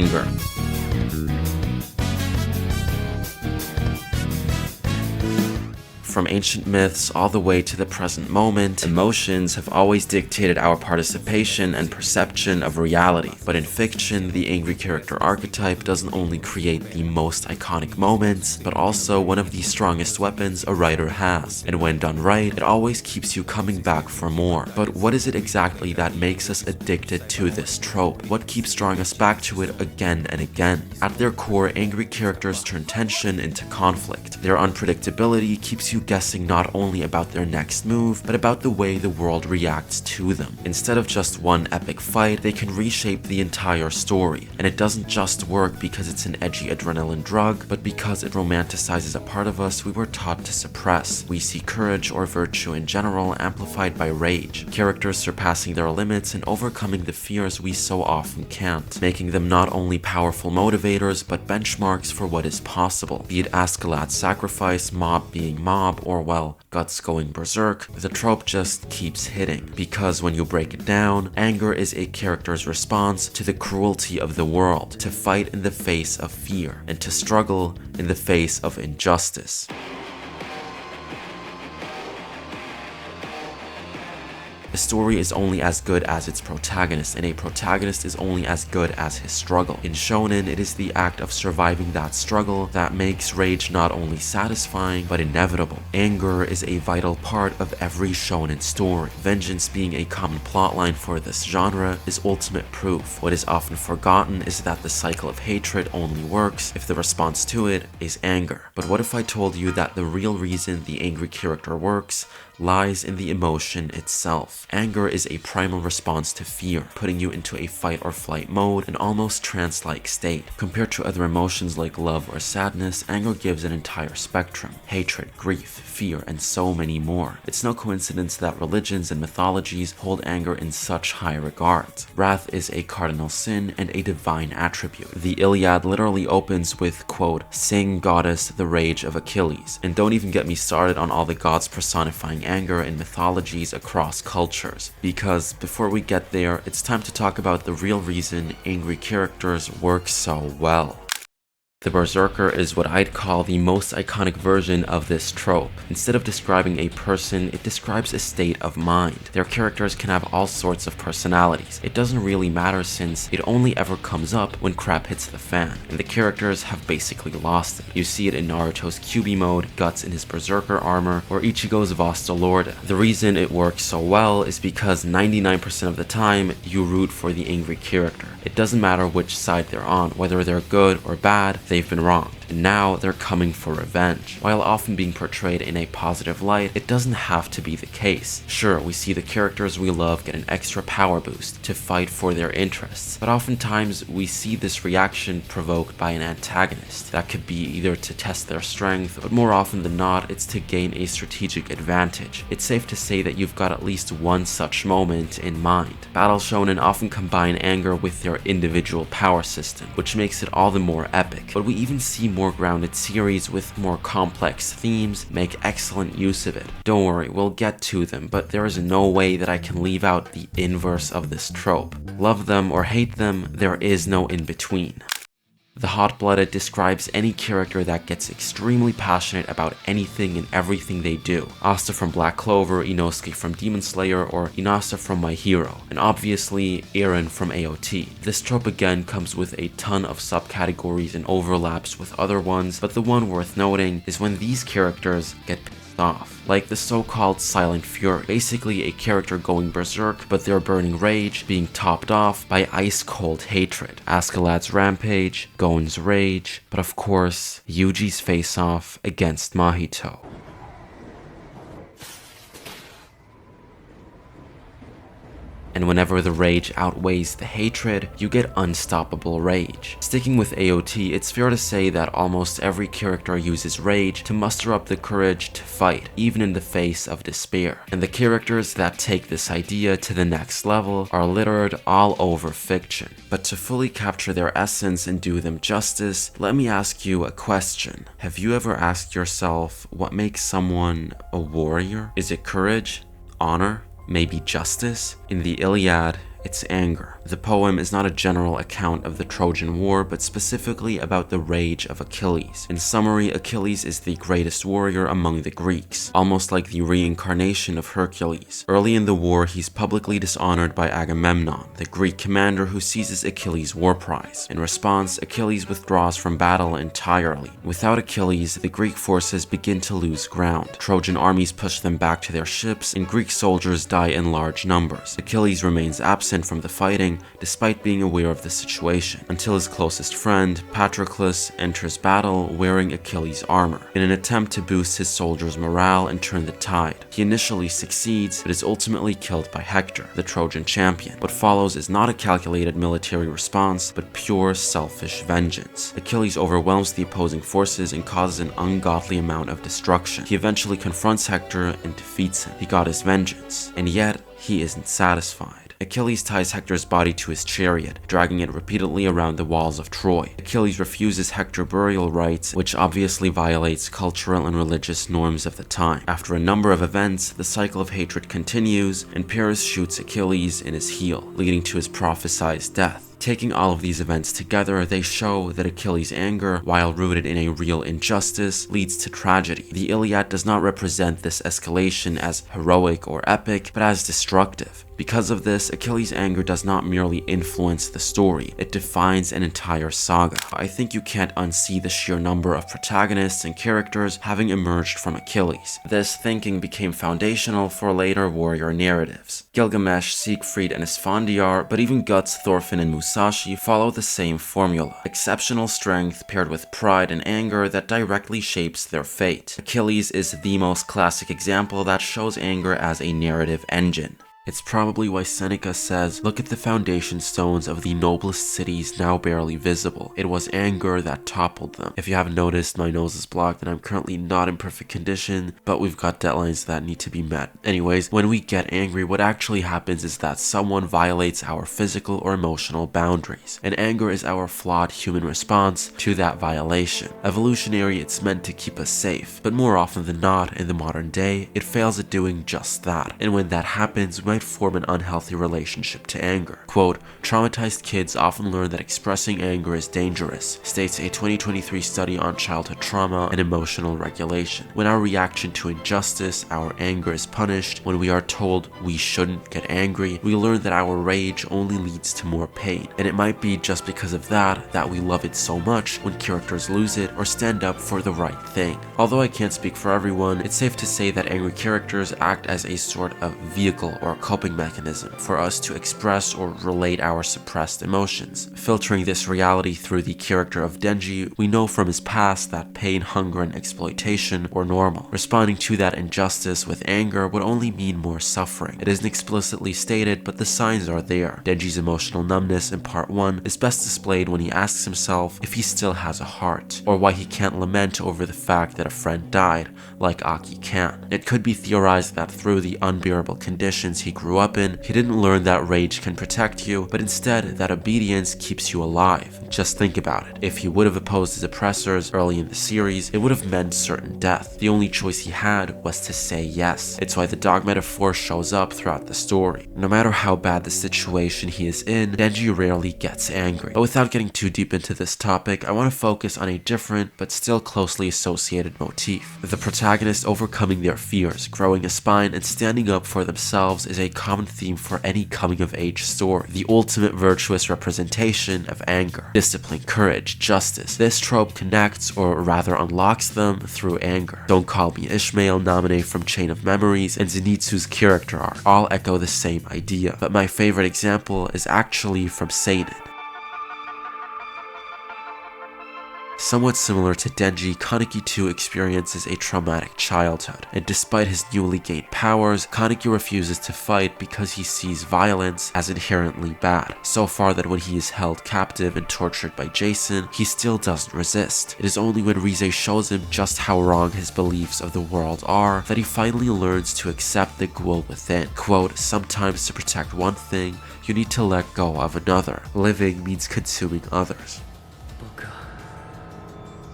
anger. From ancient myths all the way to the present moment, emotions have always dictated our participation and perception of reality. But in fiction, the angry character archetype doesn't only create the most iconic moments, but also one of the strongest weapons a writer has. And when done right, it always keeps you coming back for more. But what is it exactly that makes us addicted to this trope? What keeps drawing us back to it again and again? At their core, angry characters turn tension into conflict. Their unpredictability keeps you guessing not only about their next move, but about the way the world reacts to them. Instead of just one epic fight, they can reshape the entire story. And it doesn't just work because it's an edgy adrenaline drug, but because it romanticizes a part of us we were taught to suppress. We see courage or virtue in general amplified by rage, characters surpassing their limits and overcoming the fears we so often can't, making them not only powerful motivators, but benchmarks for what is possible. Be it Askeladd's sacrifice, mob being mob, or well, guts going berserk, the trope just keeps hitting. Because when you break it down, anger is a character's response to the cruelty of the world, to fight in the face of fear, and to struggle in the face of injustice. A story is only as good as its protagonist, and a protagonist is only as good as his struggle. In shonen, it is the act of surviving that struggle that makes rage not only satisfying, but inevitable. Anger is a vital part of every shonen story. Vengeance being a common plotline for this genre is ultimate proof. What is often forgotten is that the cycle of hatred only works if the response to it is anger. But what if I told you that the real reason the angry character works lies in the emotion itself? Anger is a primal response to fear, putting you into a fight or flight mode, an almost trance-like state. Compared to other emotions like love or sadness, anger gives an entire spectrum: hatred, grief, fear, and so many more. It's no coincidence that religions and mythologies hold anger in such high regard. Wrath is a cardinal sin and a divine attribute. The Illiad literally opens with, quote, "Sing, goddess, the rage of Achilles." And don't even get me started on all the gods personifying anger in mythologies across cultures, because before we get there, it's time to talk about the real reason angry characters work so well. The Berserker is what I'd call the most iconic version of this trope. Instead of describing a person, it describes a state of mind. Their characters can have all sorts of personalities. It doesn't really matter since it only ever comes up when crap hits the fan, and the characters have basically lost it. You see it in Naruto's Kyuubi mode, Guts in his Berserker armor, or Ichigo's Vasta Lorda. The reason it works so well is because 99% of the time, you root for the angry character. It doesn't matter which side they're on, whether they're good or bad, they've been wronged, and now they're coming for revenge. While often being portrayed in a positive light, it doesn't have to be the case. Sure, we see the characters we love get an extra power boost to fight for their interests, but oftentimes we see this reaction provoked by an antagonist. That could be either to test their strength, but more often than not, it's to gain a strategic advantage. It's safe to say that you've got at least one such moment in mind. Battle shonen often combine anger with their individual power system, which makes it all the more epic. But we even see more grounded series with more complex themes make excellent use of it. Don't worry, we'll get to them, but there is no way that I can leave out the inverse of this trope. Love them or hate them, there is no in-between. The hot-blooded describes any character that gets extremely passionate about anything and everything they do. Asta from Black Clover, Inosuke from Demon Slayer, or Inasa from My Hero, and obviously Eren from AOT. This trope again comes with a ton of subcategories and overlaps with other ones, but the one worth noting is when these characters get off, like the so-called Silent Fury, basically a character going berserk, but their burning rage being topped off by ice-cold hatred. Askeladd's Rampage, Gon's Rage, but of course, Yuji's face-off against Mahito. And whenever the rage outweighs the hatred, you get unstoppable rage. Sticking with AOT, it's fair to say that almost every character uses rage to muster up the courage to fight, even in the face of despair. And the characters that take this idea to the next level are littered all over fiction. But to fully capture their essence and do them justice, let me ask you a question. Have you ever asked yourself what makes someone a warrior? Is it courage? Honor? Maybe justice? In the Illiad, It's anger. The poem is not a general account of the Trojan War, but specifically about the rage of Achilles. In summary, Achilles is the greatest warrior among the Greeks, almost like the reincarnation of Hercules. Early in the war, he's publicly dishonored by Agamemnon, the Greek commander who seizes Achilles' war prize. In response, Achilles withdraws from battle entirely. Without Achilles, the Greek forces begin to lose ground. Trojan armies push them back to their ships, and Greek soldiers die in large numbers. Achilles remains absent from the fighting, despite being aware of the situation, until his closest friend, Patroclus, enters battle wearing Achilles' armor, in an attempt to boost his soldiers' morale and turn the tide. He initially succeeds, but is ultimately killed by Hector, the Trojan champion. What follows is not a calculated military response, but pure selfish vengeance. Achilles overwhelms the opposing forces and causes an ungodly amount of destruction. He eventually confronts Hector and defeats him. He got his vengeance, and yet he isn't satisfied. Achilles ties Hector's body to his chariot, dragging it repeatedly around the walls of Troy. Achilles refuses Hector burial rites, which obviously violates cultural and religious norms of the time. After a number of events, the cycle of hatred continues, and Paris shoots Achilles in his heel, leading to his prophesied death. Taking all of these events together, they show that Achilles' anger, while rooted in a real injustice, leads to tragedy. The Iliad does not represent this escalation as heroic or epic, but as destructive. Because of this, Achilles' anger does not merely influence the story, it defines an entire saga. I think you can't unsee the sheer number of protagonists and characters having emerged from Achilles. This thinking became foundational for later warrior narratives. Gilgamesh, Siegfried, and Esfandiar, but even Guts, Thorfinn, and Musashi follow the same formula. Exceptional strength paired with pride and anger that directly shapes their fate. Achilles is the most classic example that shows anger as a narrative engine. It's probably why Seneca says, "Look at the foundation stones of the noblest cities now barely visible. It was anger that toppled them." If you haven't noticed, my nose is blocked and I'm currently not in perfect condition, but we've got deadlines that need to be met. Anyways, when we get angry, what actually happens is that someone violates our physical or emotional boundaries, and anger is our flawed human response to that violation. Evolutionary, it's meant to keep us safe, but more often than not, in the modern day, it fails at doing just that, and when that happens, we might form an unhealthy relationship to anger. Quote, "Traumatized kids often learn that expressing anger is dangerous," states a 2023 study on childhood trauma and emotional regulation. When our reaction to injustice, our anger is punished, when we are told we shouldn't get angry, we learn that our rage only leads to more pain. And it might be just because of that we love it so much when characters lose it or stand up for the right thing. Although I can't speak for everyone, it's safe to say that angry characters act as a sort of vehicle or coping mechanism for us to express or relate our suppressed emotions. Filtering this reality through the character of Denji, we know from his past that pain, hunger, and exploitation were normal. Responding to that injustice with anger would only mean more suffering. It isn't explicitly stated, but the signs are there. Denji's emotional numbness in part 1 is best displayed when he asks himself if he still has a heart, or why he can't lament over the fact that a friend died, like Aki can. It could be theorized that through the unbearable conditions he grew up in, he didn't learn that rage can protect you, but instead that obedience keeps you alive. Just think about it. If he would have opposed his oppressors early in the series, it would have meant certain death. The only choice he had was to say yes. It's why the dog metaphor shows up throughout the story. No matter how bad the situation he is in, Denji rarely gets angry. But without getting too deep into this topic, I want to focus on a different but still closely associated motif. The protagonist overcoming their fears, growing a spine, and standing up for themselves is a common theme for any coming-of-age story. The ultimate virtuous representation of anger. Discipline, courage, justice. This trope connects, or rather unlocks them, through anger. Don't Call Me Ishmael, Naminé from Chain of Memories, and Zenitsu's character arc all echo the same idea, but my favorite example is actually from Seinen. Somewhat similar to Denji, Kaneki too experiences a traumatic childhood, and despite his newly gained powers, Kaneki refuses to fight because he sees violence as inherently bad, so far that when he is held captive and tortured by Jason, he still doesn't resist. It is only when Rize shows him just how wrong his beliefs of the world are that he finally learns to accept the ghoul within. Quote, "Sometimes to protect one thing, you need to let go of another. Living means consuming others."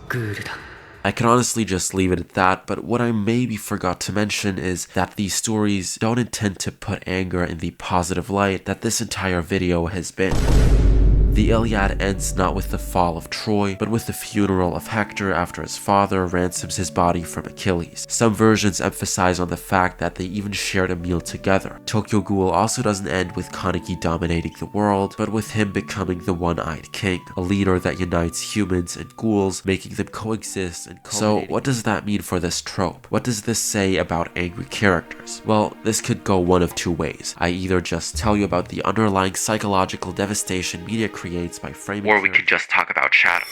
グールだ。I can honestly just leave it at that, but what I maybe forgot to mention is that these stories don't intend to put anger in the positive light that this entire video has been. The Iliad ends not with the fall of Troy, but with the funeral of Hector after his father ransoms his body from Achilles. Some versions emphasize on the fact that they even shared a meal together. Tokyo Ghoul also doesn't end with Kaneki dominating the world, but with him becoming the one-eyed king, a leader that unites humans and ghouls, making them coexist and So what does that mean for this trope? What does this say about angry characters? Well, this could go one of two ways. I either just tell you about the underlying psychological devastation media creates by framing, or we could just talk about Shadow.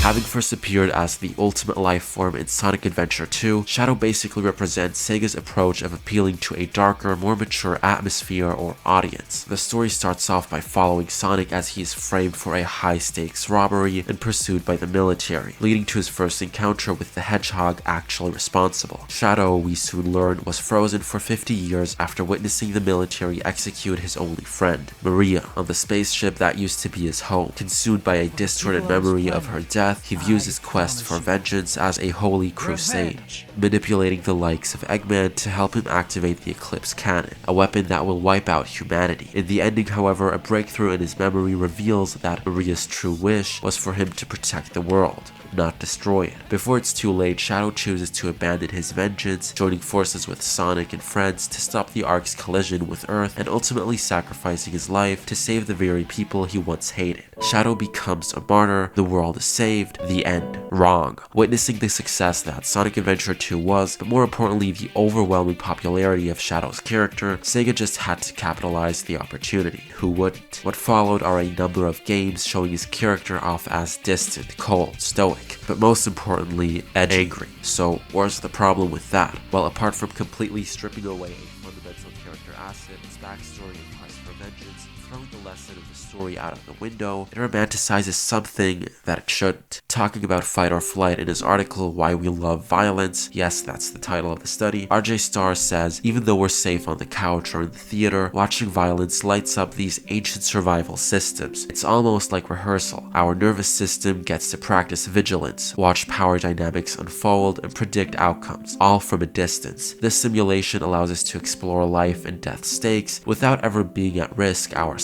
Having first appeared as the ultimate life form in Sonic Adventure 2, Shadow basically represents Sega's approach of appealing to a darker, more mature atmosphere or audience. The story starts off by following Sonic as he is framed for a high-stakes robbery and pursued by the military, leading to his first encounter with the Hedgehog actually responsible. Shadow, we soon learn, was frozen for 50 years after witnessing the military execute his only friend, Maria, on the spaceship that used to be his home. Consumed by a distorted memory of her death, he views his quest for vengeance as a holy crusade, manipulating the likes of Eggman to help him activate the Eclipse Cannon, a weapon that will wipe out humanity. In the ending, however, a breakthrough in his memory reveals that Maria's true wish was for him to protect the world, not destroy it. Before it's too late, Shadow chooses to abandon his vengeance, joining forces with Sonic and friends to stop the Ark's collision with Earth and ultimately sacrificing his life to save the very people he once hated. Shadow becomes a martyr, the world is saved, the end. Wrong. Witnessing the success that Sonic Adventure 2 was, but more importantly the overwhelming popularity of Shadow's character, Sega just had to capitalize the opportunity. Who wouldn't? What followed are a number of games showing his character off as distant, cold, stoic, but most importantly, angry. So where's the problem with that? Well, apart from completely stripping away a fundamental character asset, its backstory and quest for vengeance, throwing the lesson of the story out of the window, it romanticizes something that it shouldn't. Talking about fight or flight in his article, Why We Love Violence, yes, that's the title of the study, RJ Starr says, even though we're safe on the couch or in the theater, watching violence lights up these ancient survival systems. It's almost like rehearsal. Our nervous system gets to practice vigilance, watch power dynamics unfold, and predict outcomes, all from a distance. This simulation allows us to explore life and death stakes without ever being at risk ourselves.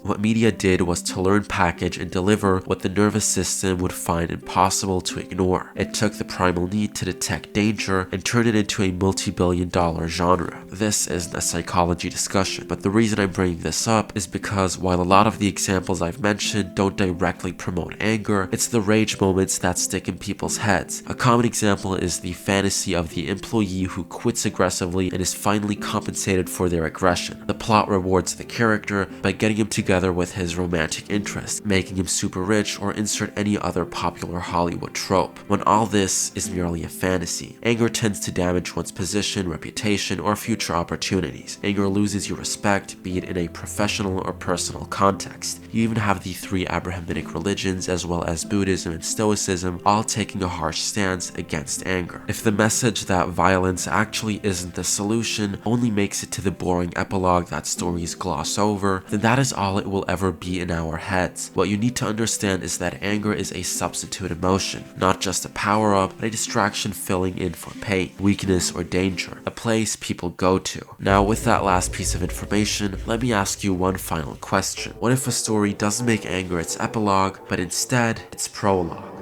What media did was to learn, package, and deliver what the nervous system would find impossible to ignore. It took the primal need to detect danger and turned it into a multi-billion-dollar genre. This isn't a psychology discussion, but the reason I'm bringing this up is because while a lot of the examples I've mentioned don't directly promote anger, it's the rage moments that stick in people's heads. A common example is the fantasy of the employee who quits aggressively and is finally compensated for their aggression. The plot rewards the character by getting him together with his romantic interest, making him super rich, or insert any other popular Hollywood trope, when all this is merely a fantasy. Anger tends to damage one's position, reputation, or future opportunities. Anger loses your respect, be it in a professional or personal context. You even have the three Abrahamic religions, as well as Buddhism and Stoicism, all taking a harsh stance against anger. If the message that violence actually isn't the solution only makes it to the boring epilogue that stories gloss over, then that is all it will ever be in our heads. What you need to understand is that anger is a substitute emotion, not just a power-up, but a distraction filling in for pain, weakness, or danger, a place people go to. Now, with that last piece of information, let me ask you one final question. What if a story doesn't make anger its epilogue, but instead its prologue?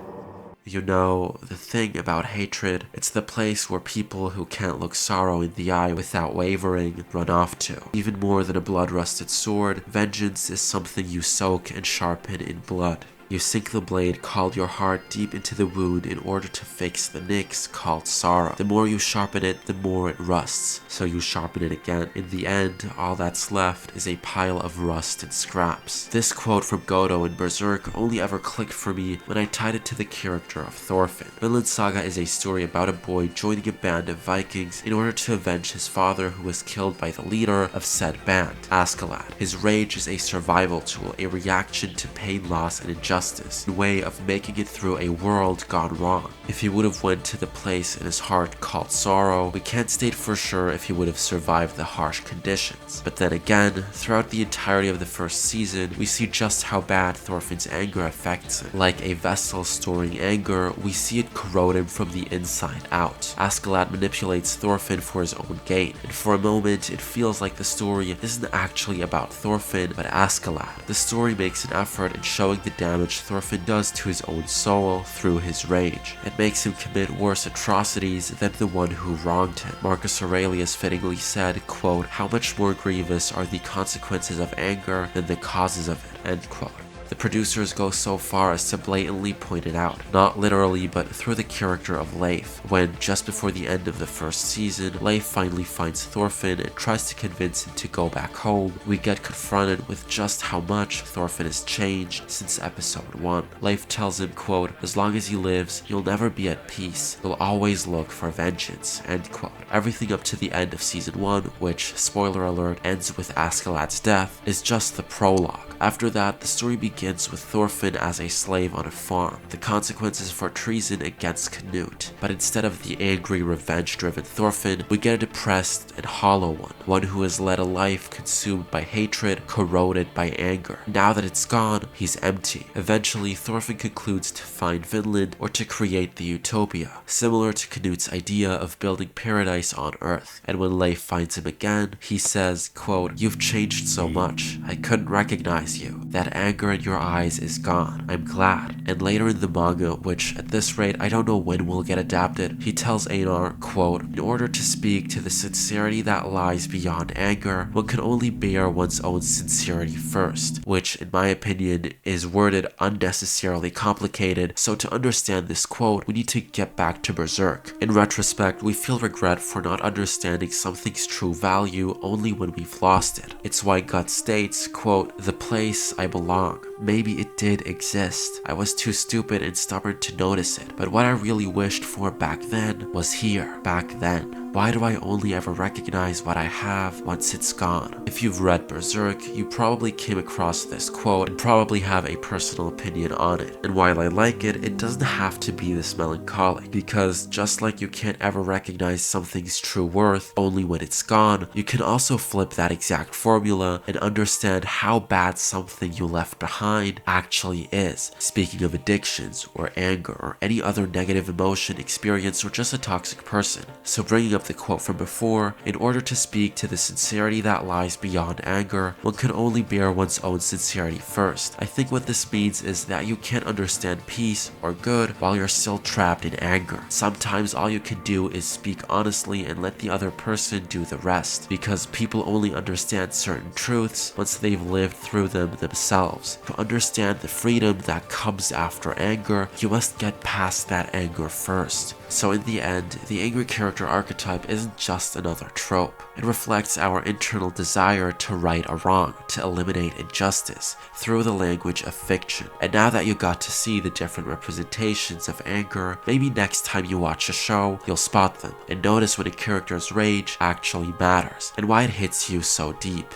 You know, the thing about hatred, it's the place where people who can't look sorrow in the eye without wavering run off to. Even more than a blood-rusted sword, vengeance is something you soak and sharpen in blood. You sink the blade called your heart deep into the wound in order to fix the nicks called sorrow. The more you sharpen it, the more it rusts. So you sharpen it again. In the end, all that's left is a pile of rust and scraps. This quote from Godo in Berserk only ever clicked for me when I tied it to the character of Thorfinn. Vinland Saga is a story about a boy joining a band of Vikings in order to avenge his father who was killed by the leader of said band, Askeladd. His rage is a survival tool, a reaction to pain, loss, and injustice. justice, a way of making it through a world gone wrong. If he would have went to the place in his heart called sorrow, we can't state for sure if he would have survived the harsh conditions. But then again, throughout the entirety of the first season, we see just how bad Thorfinn's anger affects him. Like a vessel storing anger, we see it corrode him from the inside out. Askeladd manipulates Thorfinn for his own gain, and for a moment it feels like the story isn't actually about Thorfinn, but Askeladd. The story makes an effort in showing the damage Thorfinn does to his own soul through his rage. It makes him commit worse atrocities than the one who wronged him. Marcus Aurelius fittingly said, quote, "How much more grievous are the consequences of anger than the causes of it," end quote. The producers go so far as to blatantly point it out, not literally but through the character of Leif, when just before the end of the first season, Leif finally finds Thorfinn and tries to convince him to go back home. We get confronted with just how much Thorfinn has changed since episode 1. Leif tells him, quote, "As long as he lives, you'll never be at peace. You'll always look for vengeance," end quote. Everything up to the end of season 1, which, spoiler alert, ends with Askeladd's death, is just the prologue. After that, the story begins with Thorfinn as a slave on a farm, the consequences for treason against Canute. But instead of the angry, revenge-driven Thorfinn, we get a depressed and hollow one who has led a life consumed by hatred, corroded by anger. Now that it's gone, he's empty. Eventually, Thorfinn concludes to find Vinland or to create the utopia, similar to Canute's idea of building paradise on Earth. And when Leif finds him again, he says, quote, "You've changed so much. I couldn't recognize you. That anger in your eyes is gone. I'm glad." And later in the manga, which at this rate I don't know when will get adapted, he tells Einar, quote, "In order to speak to the sincerity that lies beyond anger, one can only bear one's own sincerity first," which in my opinion is worded unnecessarily complicated. So to understand this quote, we need to get back to Berserk. In retrospect, we feel regret for not understanding something's true value only when we've lost it. It's why Gut states, quote, "The place I belong. Maybe it did exist. I was too stupid and stubborn to notice it. But what I really wished for back then was here, back then. Why do I only ever recognize what I have once it's gone?" If you've read Berserk, you probably came across this quote and probably have a personal opinion on it. And while I like it, it doesn't have to be this melancholic, because just like you can't ever recognize something's true worth only when it's gone, you can also flip that exact formula and understand how bad something you left behind actually is. Speaking of addictions or anger or any other negative emotion, experience, or just a toxic person. So bringing up the quote from before, in order to speak to the sincerity that lies beyond anger, one can only bear one's own sincerity first. I think what this means is that you can't understand peace or good while you're still trapped in anger. Sometimes all you can do is speak honestly and let the other person do the rest, because people only understand certain truths once they've lived through them themselves. To understand the freedom that comes after anger, you must get past that anger first. So in the end, the angry character archetype isn't just another trope. It reflects our internal desire to right a wrong, to eliminate injustice, through the language of fiction. And now that you got to see the different representations of anger, maybe next time you watch a show, you'll spot them, and notice when a character's rage actually matters, and why it hits you so deep.